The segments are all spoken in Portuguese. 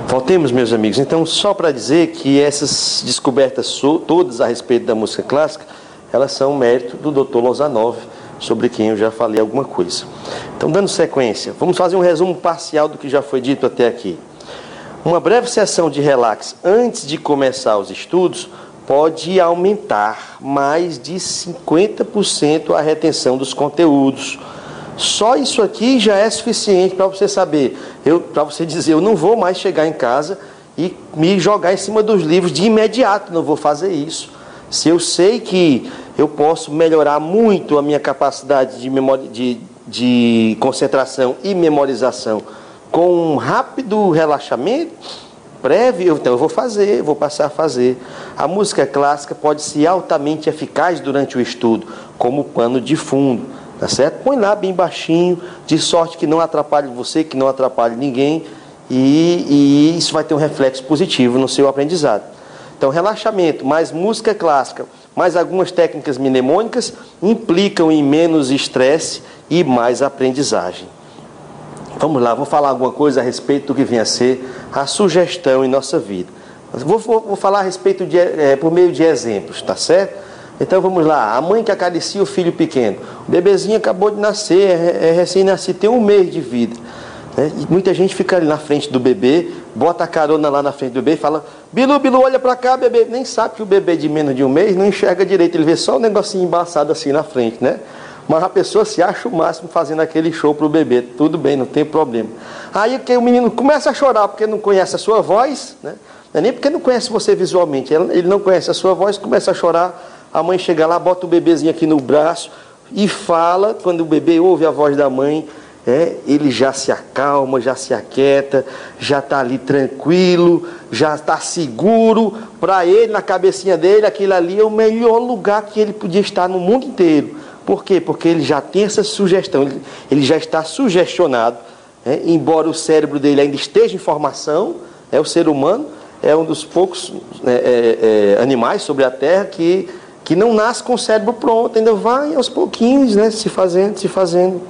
Voltemos, meus amigos. Então, só para dizer que essas descobertas todas a respeito da música clássica, elas são mérito do Dr. Lozanov, sobre quem eu já falei alguma coisa. Então, dando sequência, vamos fazer um resumo parcial do que já foi dito até aqui. Uma breve sessão de relax antes de começar os estudos pode aumentar mais de 50% a retenção dos conteúdos. Só isso aqui já é suficiente para você saber, para você dizer, eu não vou mais chegar em casa e me jogar em cima dos livros de imediato, não vou fazer isso. Se eu sei que eu posso melhorar muito a minha capacidade de concentração e memorização com um rápido relaxamento prévio, então eu vou passar a fazer. A música clássica pode ser altamente eficaz durante o estudo, como pano de fundo. Tá certo? Põe lá bem baixinho, de sorte que não atrapalhe você, que não atrapalhe ninguém, e isso vai ter um reflexo positivo no seu aprendizado. Então, relaxamento, mais música clássica, mais algumas técnicas mnemônicas, implicam em menos estresse e mais aprendizagem. Vamos lá, vou falar alguma coisa a respeito do que vem a ser a sugestão em nossa vida. Vou falar a respeito por meio de exemplos, tá certo? Então vamos lá, a mãe que acaricia o filho pequeno, o bebezinho acabou de nascer, é recém-nascido, tem 1 mês de vida, né? E muita gente fica ali na frente do bebê, bota a carona lá na frente do bebê e fala, Bilu, Bilu, olha pra cá, bebê. Nem sabe que o bebê de menos de 1 mês não enxerga direito, ele vê só um negocinho embaçado assim na frente, né? Mas a pessoa se acha o máximo fazendo aquele show pro bebê, tudo bem, não tem problema. Aí que o menino começa a chorar porque não conhece a sua voz, né? Não é nem porque não conhece você visualmente, ele não conhece a sua voz, começa a chorar. A mãe chega lá, bota o bebezinho aqui no braço e fala. Quando o bebê ouve a voz da mãe, ele já se acalma, já se aquieta, já está ali tranquilo, já está seguro. Para ele, na cabecinha dele, aquilo ali é o melhor lugar que ele podia estar no mundo inteiro. Por quê? Porque ele já tem essa sugestão, ele já está sugestionado, embora o cérebro dele ainda esteja em formação. O ser humano é um dos poucos animais sobre a Terra que não nasce com o cérebro pronto, ainda vai aos pouquinhos, né, se fazendo.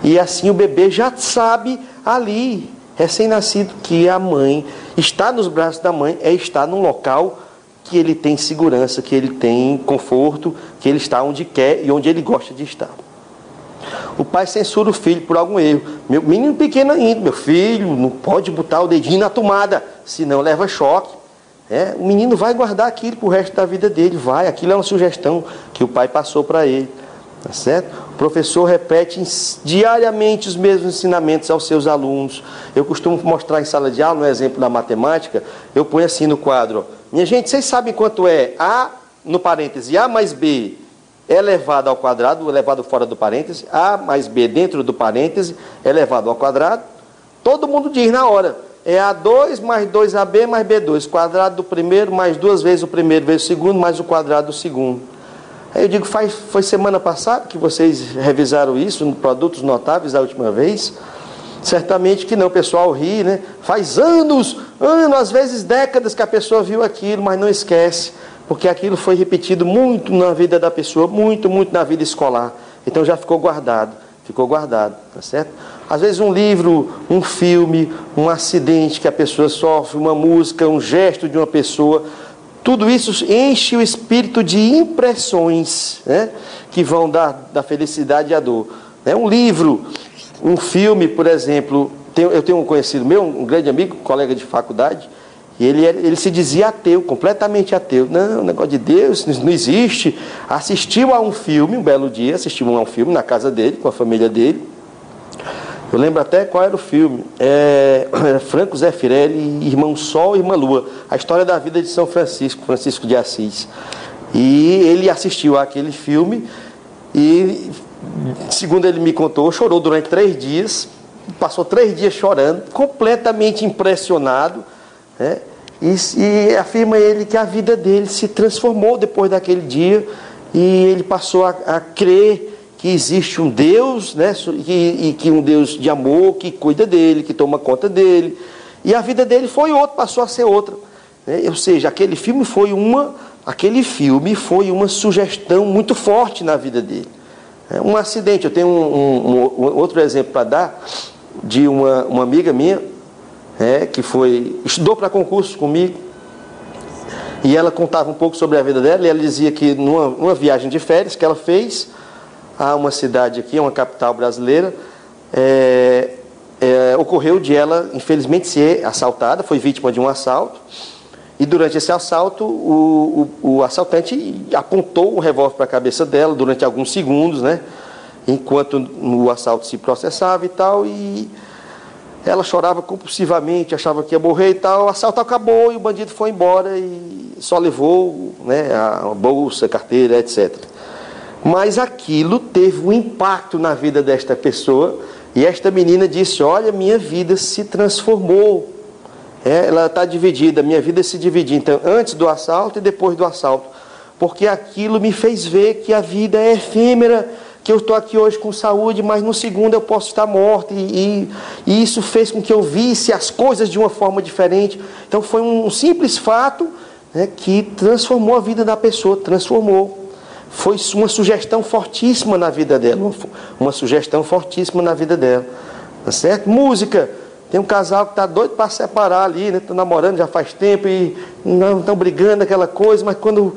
E assim o bebê já sabe ali, recém-nascido, que a mãe está nos braços da mãe, estar num local que ele tem segurança, que ele tem conforto, que ele está onde quer e onde ele gosta de estar. O pai censura o filho por algum erro. Meu menino pequeno ainda, meu filho, não pode botar o dedinho na tomada, senão leva choque. O menino vai guardar aquilo para o resto da vida dele, aquilo é uma sugestão que o pai passou para ele, tá certo? O professor repete diariamente os mesmos ensinamentos aos seus alunos. Eu costumo mostrar em sala de aula, no exemplo da matemática, eu ponho assim no quadro, minha gente, vocês sabem quanto é A, no parêntese, A mais B elevado ao quadrado, elevado fora do parêntese, A mais B dentro do parêntese, elevado ao quadrado? Todo mundo diz na hora. É A2 mais 2AB mais B2, quadrado do primeiro mais 2 vezes o primeiro vezes o segundo, mais o quadrado do segundo. Aí eu digo, foi semana passada que vocês revisaram isso no Produtos Notáveis a última vez? Certamente que não, o pessoal ri, né? Faz anos, às vezes décadas que a pessoa viu aquilo, mas não esquece, porque aquilo foi repetido muito na vida da pessoa, muito na vida escolar. Então já ficou guardado, tá certo? Às vezes um livro, um filme, um acidente que a pessoa sofre, uma música, um gesto de uma pessoa, tudo isso enche o espírito de impressões, né, que vão da felicidade à dor. Um livro, um filme, por exemplo, eu tenho um conhecido meu, um grande amigo, colega de faculdade, e ele se dizia ateu, completamente ateu. Não, o negócio de Deus não existe. Assistiu a um filme, um belo dia, assistiu a um filme na casa dele, com a família dele. Eu lembro até qual era o filme. Era Franco Zeffirelli, Irmão Sol e Irmã Lua. A história da vida de São Francisco, Francisco de Assis. E ele assistiu àquele filme e, segundo ele me contou, chorou durante 3 dias. Passou 3 dias chorando, completamente impressionado, né? E afirma ele que a vida dele se transformou depois daquele dia. E ele passou a crer que existe um Deus, né, e que um Deus de amor, que cuida dele, que toma conta dele. E a vida dele foi outra, passou a ser outra. Ou seja, aquele filme foi uma sugestão muito forte na vida dele. Um acidente, eu tenho um outro exemplo para dar, de uma amiga minha, que estudou para concurso comigo, e ela contava um pouco sobre a vida dela, e ela dizia que numa viagem de férias que ela fez a uma cidade aqui, uma capital brasileira, ocorreu de ela, infelizmente, ser assaltada, foi vítima de um assalto, e durante esse assalto, o assaltante apontou o revólver para a cabeça dela durante alguns segundos, né, enquanto o assalto se processava e tal, e ela chorava compulsivamente, achava que ia morrer e tal. O assalto acabou e o bandido foi embora e só levou, né, a bolsa, a carteira, etc. Mas aquilo teve um impacto na vida desta pessoa, e esta menina disse: olha, minha vida se transformou. Ela está dividida, minha vida se dividiu, então, antes do assalto e depois do assalto, porque aquilo me fez ver que a vida é efêmera, que eu estou aqui hoje com saúde, mas no segundo eu posso estar morto, e isso fez com que eu visse as coisas de uma forma diferente. Então foi um simples fato, né, que transformou a vida da pessoa, transformou. Foi uma sugestão fortíssima na vida dela, uma sugestão fortíssima na vida dela, tá certo? Música. Tem um casal que está doido para separar ali, né? Estão namorando já faz tempo e não estão brigando, aquela coisa, mas quando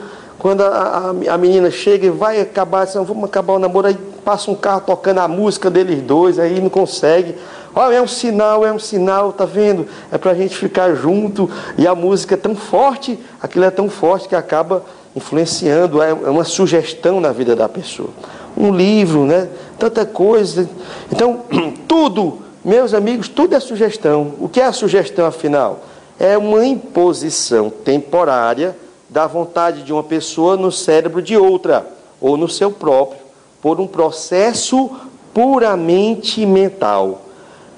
a menina chega e vai acabar, assim, vamos acabar o namoro, aí passa um carro tocando a música deles dois, aí não consegue. Olha, é um sinal, tá vendo? É para a gente ficar junto, e a música é tão forte, aquilo é tão forte que acaba influenciando, é uma sugestão na vida da pessoa. Um livro, né? Tanta coisa. Então, tudo, meus amigos, tudo é sugestão. O que é a sugestão, afinal? É uma imposição temporária da vontade de uma pessoa no cérebro de outra, ou no seu próprio, por um processo puramente mental.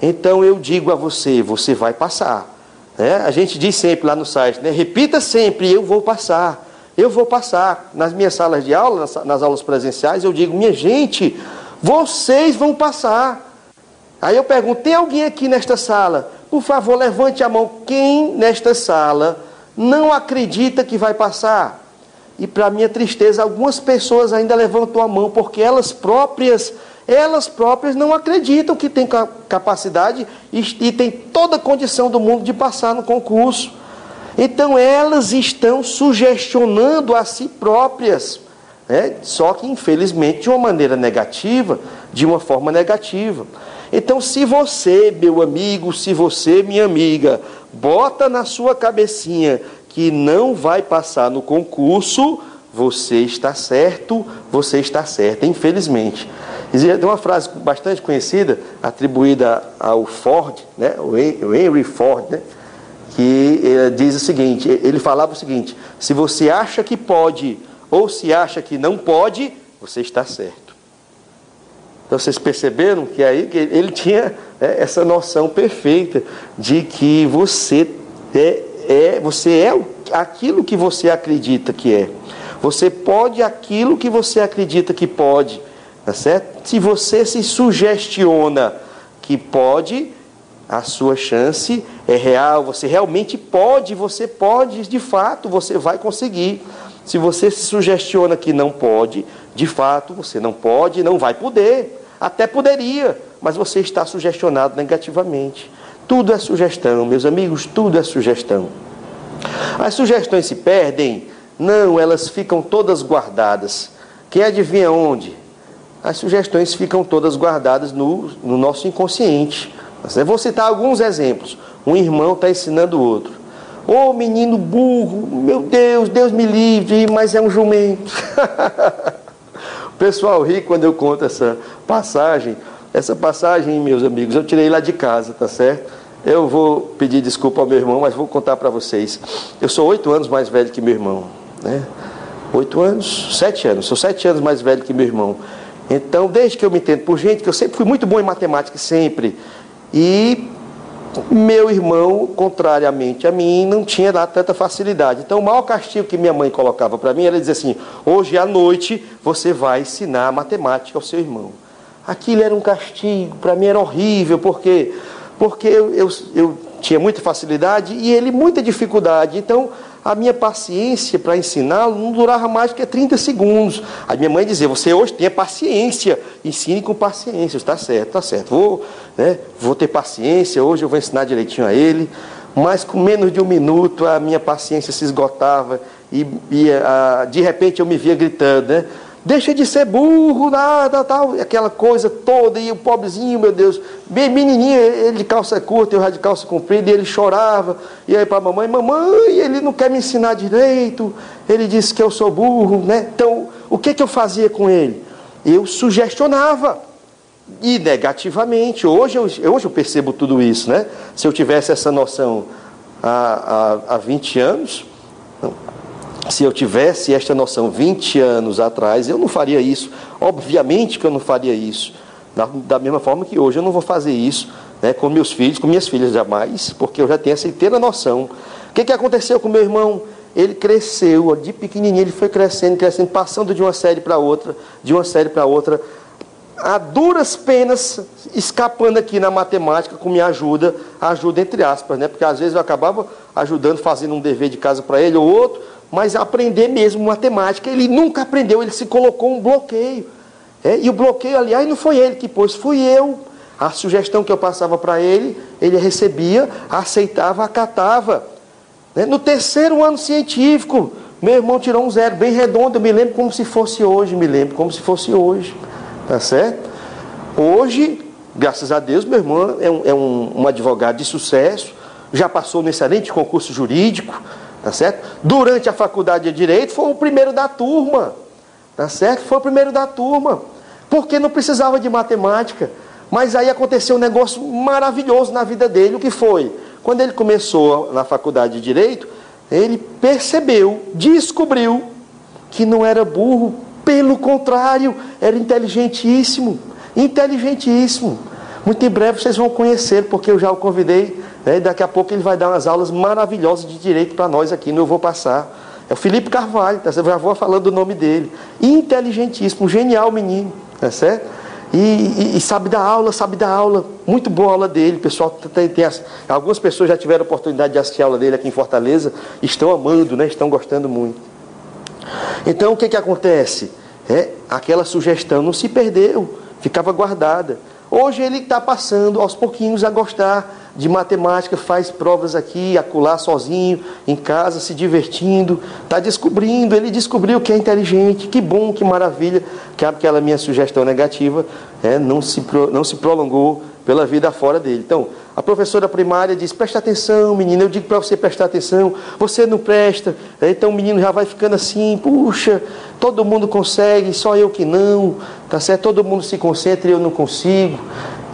Então eu digo a você, você vai passar. Né? A gente diz sempre lá no site, né? Repita sempre: eu vou passar. Eu vou passar. Nas minhas salas de aula, nas aulas presenciais, eu digo: minha gente, vocês vão passar. Aí eu pergunto: tem alguém aqui nesta sala? Por favor, levante a mão. Quem nesta sala não acredita que vai passar? E para minha tristeza, algumas pessoas ainda levantam a mão, porque elas próprias não acreditam que têm capacidade e têm toda a condição do mundo de passar no concurso. Então elas estão sugestionando a si próprias, né? Só que infelizmente de uma maneira negativa, de uma forma negativa. Então, se você, meu amigo, se você, minha amiga, bota na sua cabecinha que não vai passar no concurso, você está certo, você está certa, infelizmente. Tem uma frase bastante conhecida, atribuída ao Ford, né, o Henry Ford, né, que diz o seguinte, ele falava o seguinte: se você acha que pode ou se acha que não pode, você está certo. Então vocês perceberam que aí que ele tinha essa noção perfeita de que você é aquilo que você acredita que é. Você pode aquilo que você acredita que pode, tá certo? Se você se sugestiona que pode, a sua chance é real, você realmente pode, você pode, de fato, você vai conseguir. Se você se sugestiona que não pode, de fato, você não pode, não vai poder. Até poderia, mas você está sugestionado negativamente. Tudo é sugestão, meus amigos, tudo é sugestão. As sugestões se perdem? Não, elas ficam todas guardadas. Quem adivinha onde? As sugestões ficam todas guardadas no nosso inconsciente. Eu vou citar alguns exemplos. Um irmão está ensinando o outro: ô menino burro, meu Deus, Deus me livre, mas é um jumento. O pessoal ri quando eu conto essa passagem. Essa passagem, meus amigos, eu tirei lá de casa, tá certo? Eu vou pedir desculpa ao meu irmão, mas vou contar para vocês. Eu sou 8 anos mais velho que meu irmão, né? 8 anos, 7 anos. Sou 7 anos mais velho que meu irmão. Então, desde que eu me entendo por gente, que eu sempre fui muito bom em matemática, sempre. E meu irmão, contrariamente a mim, não tinha lá tanta facilidade. Então, o maior castigo que minha mãe colocava para mim era dizer assim: hoje à noite você vai ensinar matemática ao seu irmão. Aquilo era um castigo, para mim era horrível, porque eu tinha muita facilidade e ele muita dificuldade. Então, a minha paciência para ensiná-lo não durava mais do que 30 segundos. A minha mãe dizia, você hoje tenha paciência, ensine com paciência. Está certo, vou ter paciência, hoje eu vou ensinar direitinho a ele. Mas com menos de um minuto a minha paciência se esgotava e de repente eu me via gritando, né? Deixa de ser burro, nada, tal, aquela coisa toda, e o pobrezinho, meu Deus, bem menininho, ele de calça curta, eu já de calça comprida, e ele chorava, e aí para a mamãe, ele não quer me ensinar direito, ele disse que eu sou burro, né? Então, o que eu fazia com ele? Eu sugestionava, e negativamente, hoje eu percebo tudo isso, né? Se eu tivesse essa noção há 20 anos... Se eu tivesse esta noção 20 anos atrás, eu não faria isso. Obviamente que eu não faria isso. Da mesma forma que hoje eu não vou fazer isso, né, com meus filhos, com minhas filhas jamais, porque eu já tenho essa inteira noção. O que aconteceu com meu irmão? Ele cresceu, de pequenininho, ele foi crescendo, passando de uma série para outra, a duras penas, escapando aqui na matemática com minha ajuda entre aspas, né? Porque às vezes eu acabava ajudando, fazendo um dever de casa para ele ou outro, mas aprender mesmo matemática, ele nunca aprendeu, ele se colocou um bloqueio. E o bloqueio, aliás, não foi ele que pôs, fui eu. A sugestão que eu passava para ele, ele recebia, aceitava, acatava. No terceiro ano científico, meu irmão tirou um 0, bem redondo, eu me lembro como se fosse hoje, tá certo? Hoje, graças a Deus, meu irmão é um advogado de sucesso, já passou no excelente concurso jurídico, tá certo? Durante a faculdade de Direito, foi o primeiro da turma, tá certo? Foi o primeiro da turma, porque não precisava de matemática. Mas aí aconteceu um negócio maravilhoso na vida dele. O que foi? Quando ele começou na faculdade de Direito, ele percebeu, descobriu que não era burro, pelo contrário, era inteligentíssimo. Muito em breve vocês vão conhecer, porque eu já o convidei, né? Daqui a pouco ele vai dar umas aulas maravilhosas de direito para nós aqui, não eu vou passar. É o Felipe Carvalho, tá? Eu já vou falando do nome dele. Inteligentíssimo, genial menino, tá certo? E sabe dar aula, muito boa a aula dele. O pessoal algumas pessoas já tiveram a oportunidade de assistir a aula dele aqui em Fortaleza, estão amando, né? Estão gostando muito. Então o que acontece? Aquela sugestão não se perdeu, ficava guardada. Hoje ele está passando aos pouquinhos a gostar de matemática, faz provas aqui, acolá sozinho, em casa, se divertindo, está descobrindo, ele descobriu que é inteligente, que bom, que maravilha, que aquela minha sugestão negativa não se prolongou pela vida fora dele. Então, a professora primária diz, presta atenção, menino, eu digo para você prestar atenção, você não presta, então o menino já vai ficando assim, puxa, todo mundo consegue, só eu que não, tá certo? Todo mundo se concentra e eu não consigo.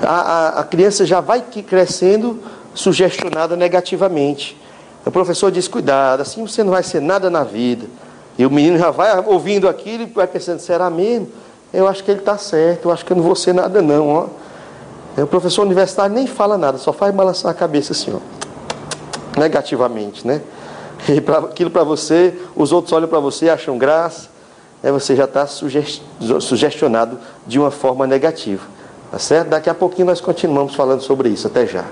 A criança já vai crescendo sugestionada negativamente. O professor diz, cuidado, assim você não vai ser nada na vida. E o menino já vai ouvindo aquilo e vai pensando, será mesmo? Eu acho que ele está certo, eu acho que eu não vou ser nada não, ó. O professor universitário nem fala nada, só faz balançar a cabeça assim, ó, negativamente, né? E aquilo para você, os outros olham para você e acham graça, você já está sugestionado de uma forma negativa, tá certo? Daqui a pouquinho nós continuamos falando sobre isso, até já.